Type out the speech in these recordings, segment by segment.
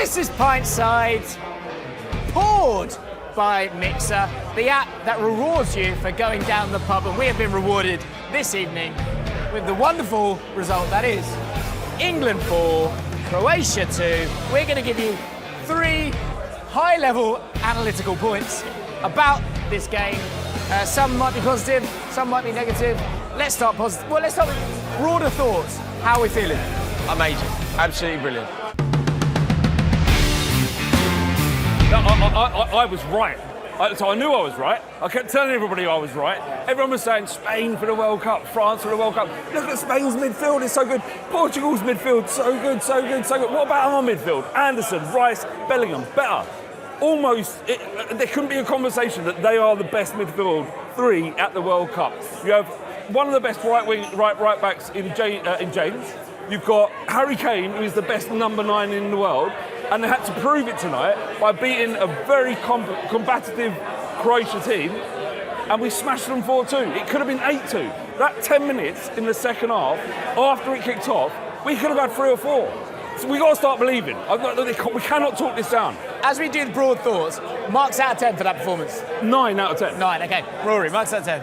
This is PINT SIDE, poured by MiXR, the app that rewards you for going down the pub, and we have been rewarded this evening with the wonderful result that is England 4, Croatia 2. We're going to give you 3 high-level analytical points about this game. Some might be positive, some might be negative. Let's start positive. Well, let's start with broader thoughts. How are we feeling? Amazing, absolutely brilliant. I was right. So I knew I was right. I kept telling everybody I was right. Everyone was saying Spain for the World Cup, France for the World Cup. Look at Spain's midfield, it's so good. Portugal's midfield, so good, so good, so good. What about our midfield? Anderson, Rice, Bellingham, better. Almost, there couldn't be a conversation that they are the best midfield 3 at the World Cup. You have one of the best right backs in James. You've got Harry Kane, who is the best number 9 in the world, and they had to prove it tonight by beating a very combative Croatia team, and we smashed them 4-2. It could have been 8-2. That 10 minutes in the second half, after it kicked off, we could have had 3 or 4. So we got to start believing. We cannot talk this down. As we do the broad thoughts, marks out of 10 for that performance? 9 out of 10. 9, okay. Rory, marks out of 10?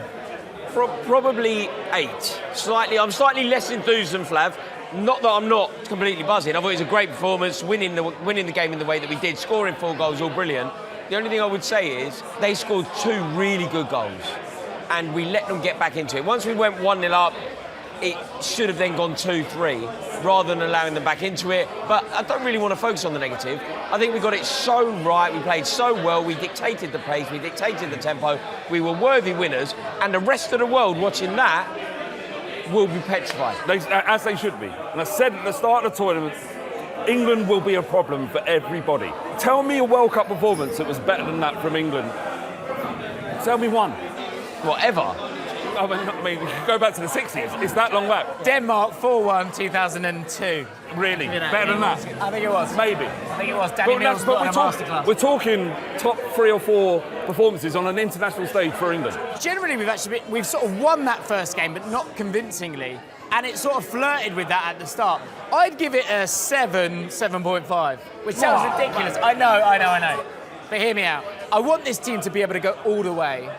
Probably 8. I'm slightly less enthused than Flav. Not that I'm not completely buzzing. I thought it was a great performance, winning the game in the way that we did, scoring 4 goals, all brilliant. The only thing I would say is they scored 2 really good goals, and we let them get back into it. Once we went 1-0 up, it should have then gone 2-3, rather than allowing them back into it. But I don't really want to focus on the negative. I think we got it so right, we played so well, we dictated the pace, we dictated the tempo, we were worthy winners, and the rest of the world watching that will be petrified. As they should be. And I said at the start of the tournament, England will be a problem for everybody. Tell me a World Cup performance that was better than that from England. Tell me one. Whatever. I mean, go back to the 60s. It's that long back. Denmark 4-1 2002. Really? Better than that? I think it was. Maybe. I think it was. Danny Mills put on a masterclass. We're talking top 3 or 4 performances on an international stage for England. Generally, we've sort of won that first game, but not convincingly. And it sort of flirted with that at the start. I'd give it a 7.5, which sounds ridiculous. I know. But hear me out. I want this team to be able to go all the way.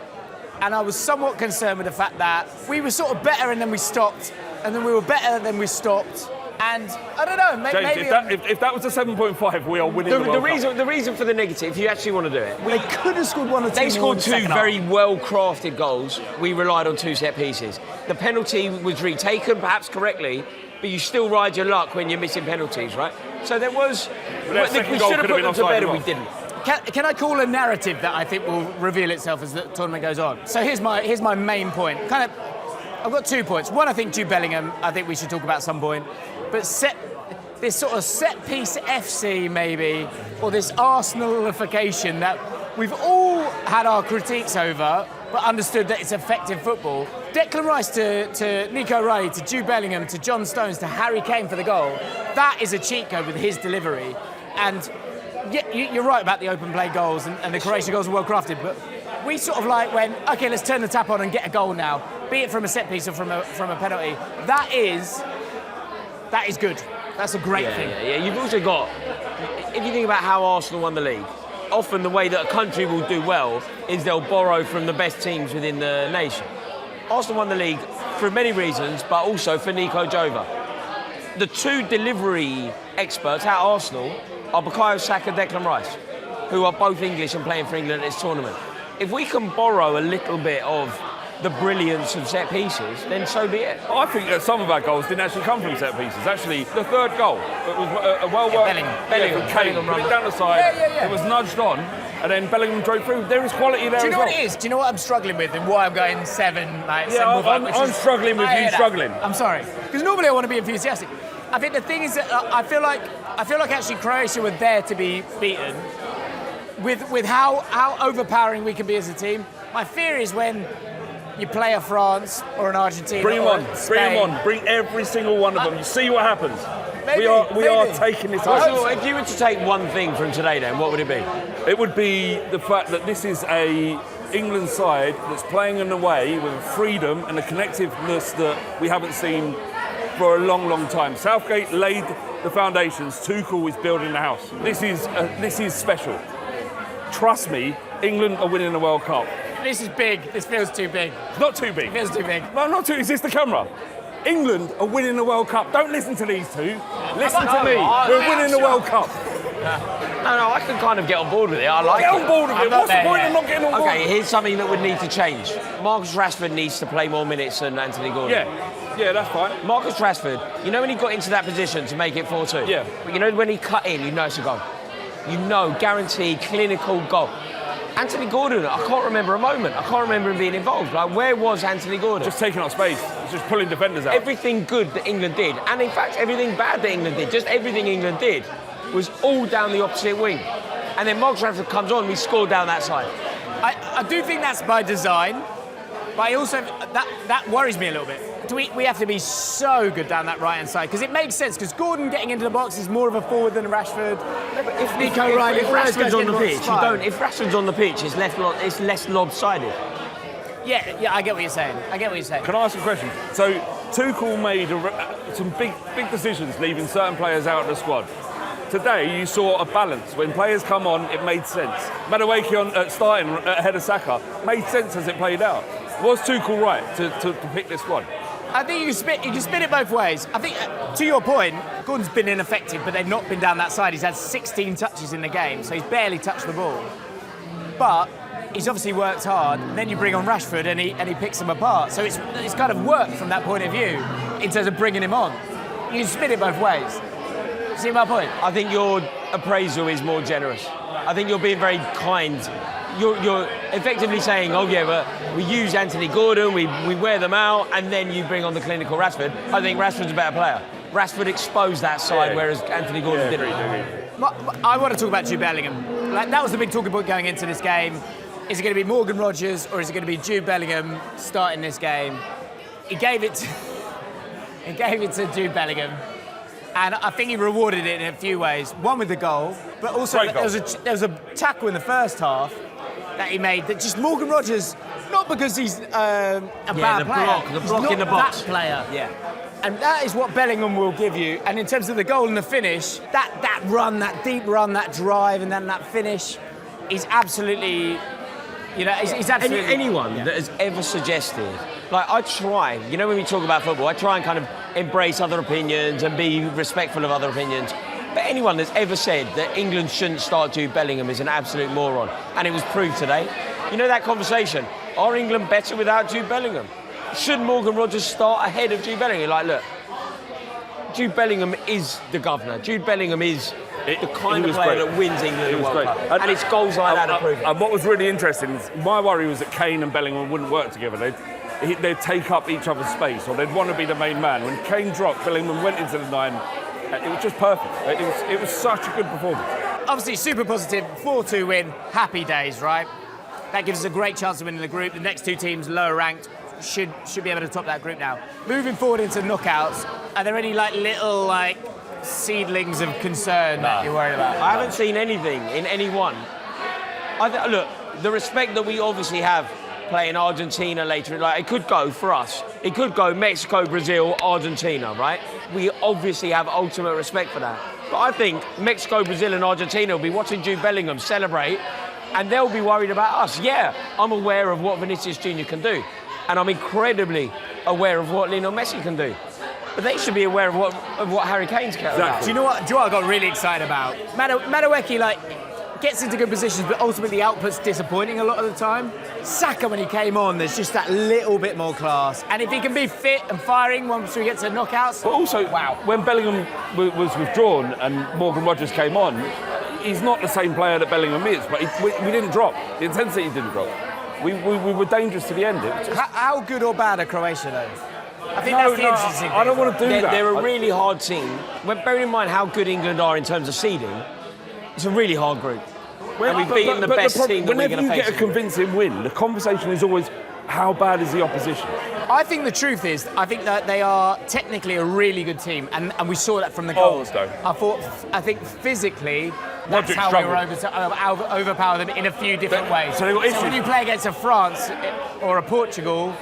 And I was somewhat concerned with the fact that we were sort of better and then we stopped, and then we were better than we stopped. And I don't know, James, maybe... if that was a 7.5, we are winning the World Cup. The reason for the negative, if you actually want to do it... They could have scored 1 or 2 They scored 2 more very well-crafted goals. We relied on 2 set pieces. The penalty was retaken, perhaps correctly, but you still ride your luck when you're missing penalties, right? So there was... We should have put them to bed and we didn't. Can I call a narrative that I think will reveal itself as the tournament goes on? So here's my main point. I've got 2 points. One, I think Jude Bellingham, I think we should talk about at some point. But this sort of set-piece FC, maybe, or this Arsenalification that we've all had our critiques over, but understood that it's effective football. Declan Rice to Nico Riley, to Jude Bellingham, to John Stones, to Harry Kane for the goal. That is a cheat code with his delivery. And yeah, you're right about the open play goals, and the Croatia goals are well crafted, but we sort of like went, okay, let's turn the tap on and get a goal now, be it from a set piece or from a penalty. That is good. That's a great thing. Yeah. You've also got, if you think about how Arsenal won the league, often the way that a country will do well is they'll borrow from the best teams within the nation. Arsenal won the league for many reasons, but also for Nico Jova. The 2 delivery experts at Arsenal are Bukayo Saka and Declan Rice, who are both English and playing for England at this tournament. If we can borrow a little bit of the brilliance of set pieces, then so be it. I think that some of our goals didn't actually come from set pieces. Actually, the 3rd goal, it was a well-worked... Bellingham. Kane put it down the side, it was nudged on, and then Bellingham drove through. There is quality there as well. Do you know what it is? Do you know what I'm struggling with and why I'm going 7? I'm struggling with you struggling. I'm sorry. Because normally I want to be enthusiastic. I think the thing is that I feel like actually Croatia were there to be beaten with how overpowering we can be as a team. My fear is when you play a France or an Argentina bring or them on, Spain. bring them on, bring every single one of them. You see what happens. Maybe, we are taking this on. So if you were to take one thing from today then, what would it be? It would be the fact that this is a England side that's playing in a way with a freedom and a connectiveness that we haven't seen for a long, long time. Southgate laid the foundations. Tuchel is building the house. This is special. Trust me, England are winning the World Cup. This is big. This feels too big. It's not too big. It feels too big. No, not too. Is this the camera? England are winning the World Cup. Don't listen to these two. Listen to me. We're winning the World Cup. No, I can kind of get on board with it. I like Get it. on board with it. What's the point of not getting on board? Okay, here's something that would need to change. Marcus Rashford needs to play more minutes than Anthony Gordon. Yeah, that's fine. Marcus Rashford, you know when he got into that position to make it 4-2? Yeah. But you know when he cut in, you know it's a goal. You know, guaranteed, clinical goal. Anthony Gordon, I can't remember a moment. I can't remember him being involved. Like, where was Anthony Gordon? Just taking up space. It's just pulling defenders out. Everything good that England did, and in fact everything bad that England did, just everything England did, was all down the opposite wing. And then Marcus Rashford comes on, we scored down that side. I do think that's by design, but I also that worries me a little bit. We have to be so good down that right-hand side, because it makes sense, because Gordon getting into the box is more of a forward than Rashford. If Rashford's on the pitch, if Rashford's on the pitch, it's less lopsided. Yeah, I get what you're saying. Can I ask a question? So Tuchel made some big decisions leaving certain players out of the squad. Today you saw a balance. When players come on, it made sense. Madueke starting ahead of Saka made sense as it played out. Was Tuchel right to pick this squad? I think you can spin it both ways. I think, to your point, Gordon's been ineffective, but they've not been down that side. He's had 16 touches in the game, so he's barely touched the ball. But he's obviously worked hard. And then you bring on Rashford, and he picks them apart. So it's kind of worked from that point of view in terms of bringing him on. You can spin it both ways. See my point? I think your appraisal is more generous. I think you're being very kind. You're effectively saying, oh yeah, but we use Anthony Gordon, we wear them out, and then you bring on the clinical Rashford. I think Rashford's a better player. Rashford exposed that side, whereas Anthony Gordon didn't. I want to talk about Jude Bellingham. Like, that was the big talking point going into this game. Is it going to be Morgan Rogers or is it going to be Jude Bellingham starting this game? He gave it to Jude Bellingham. And I think he rewarded it in a few ways. One with the goal, but also there was a tackle in the first half that he made that just Morgan Rogers, not because he's a bad player. The block in the box. That player. Yeah. And that is what Bellingham will give you. And in terms of the goal and the finish, that run, that deep run, that drive, and then that finish is absolutely, he's absolutely... Anyone that has ever suggested, like, I try, when we talk about football, I try and kind of embrace other opinions and be respectful of other opinions. But anyone that's ever said that England shouldn't start Jude Bellingham is an absolute moron. And it was proved today. You know that conversation, are England better without Jude Bellingham? Should Morgan Rogers start ahead of Jude Bellingham? Like, look, Jude Bellingham is the governor. Jude Bellingham is the kind of player that wins England the World Cup. And it's goals like that that prove it. And what was really interesting is my worry was that Kane and Bellingham wouldn't work together. They'd take up each other's space, or they'd want to be the main man. When Kane dropped, Bellingham went into the 9. It was just perfect. It was such a good performance. Obviously, super positive, 4-2 win, happy days, right? That gives us a great chance of winning the group. The next two teams, lower ranked, should be able to top that group now. Moving forward into knockouts, are there any little seedlings of concern that you're worried about? I haven't seen anything in any one. Look, the respect that we obviously have playing Argentina later, it could go for us. It could go Mexico, Brazil, Argentina, right? We obviously have ultimate respect for that. But I think Mexico, Brazil and Argentina will be watching Jude Bellingham celebrate and they'll be worried about us. Yeah, I'm aware of what Vinicius Jr. can do. And I'm incredibly aware of what Lionel Messi can do. But they should be aware of what Harry Kane's capable of. Do you know what I got really excited about? Madueke, gets into good positions, but ultimately the output's disappointing a lot of the time. Saka, when he came on, there's just that little bit more class. And if he can be fit and firing once we get to knockouts... But also, when Bellingham was withdrawn and Morgan Rogers came on, he's not the same player that Bellingham is, but we didn't drop. The intensity didn't drop. We were dangerous to the end. How good or bad are Croatia, though? I think that's the interesting thing. I don't want to do that. They're a really hard team. Bearing in mind how good England are in terms of seeding, it's a really hard group. And we've beaten the best team that we're going to face. Whenever you get a convincing win, the conversation is always, how bad is the opposition? I think the truth is, I think that they are technically a really good team, and we saw that from the goals. I think physically, that's how we were able to overpower them in a few different ways. So when you play against a France or a Portugal,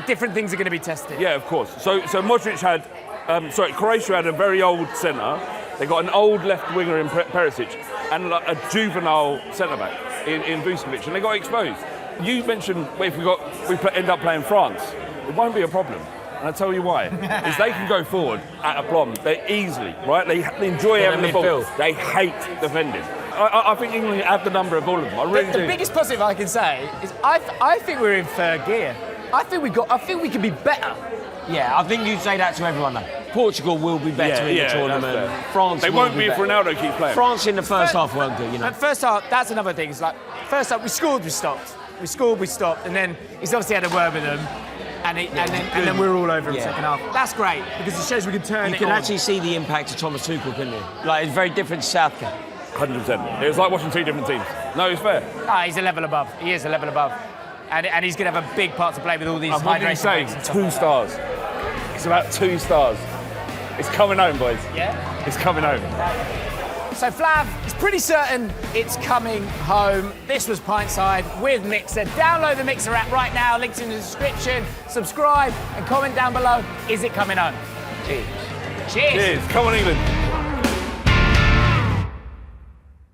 different things are going to be tested. Yeah, of course. So Modric had Croatia had a very old centre. They got an old left winger in Perisic and like a juvenile centre back in Vucevic, and they got exposed. You mentioned if we end up playing France, it won't be a problem. And I'll tell you why. Is they can go forward at a plumb. They easily, right? They enjoy having the ball. They hate defending. I think England have the number of all of them. I really do. The biggest positive I can say is I think we're in third gear. I think we can be better. Yeah, I think you'd say that to everyone though. Portugal will be better in the tournament. France They won't be if Ronaldo keeps playing. France in the first half won't do, you know. But first half, that's another thing. It's like, first half, we scored, we stopped. We scored, we stopped. And then he's obviously had a word with them. And then we're all over in the second half. That's great, because it shows we can turn it on. You can actually see the impact of Thomas Tuchel, couldn't you? Like, it's very different to Southgate. 100%. It was like watching two different teams. No, it's fair. He's a level above. He is a level above. And he's going to have a big part to play with all these hydration breaks. 2 stars. It's about 2 stars. It's coming home, boys. Yeah? It's coming home. So Flav, it's pretty certain it's coming home. This was Pint Side with MiXR. Download the MiXR app right now. Links in the description. Subscribe and comment down below. Is it coming home? Cheers. Cheers. Cheers. Come on, England.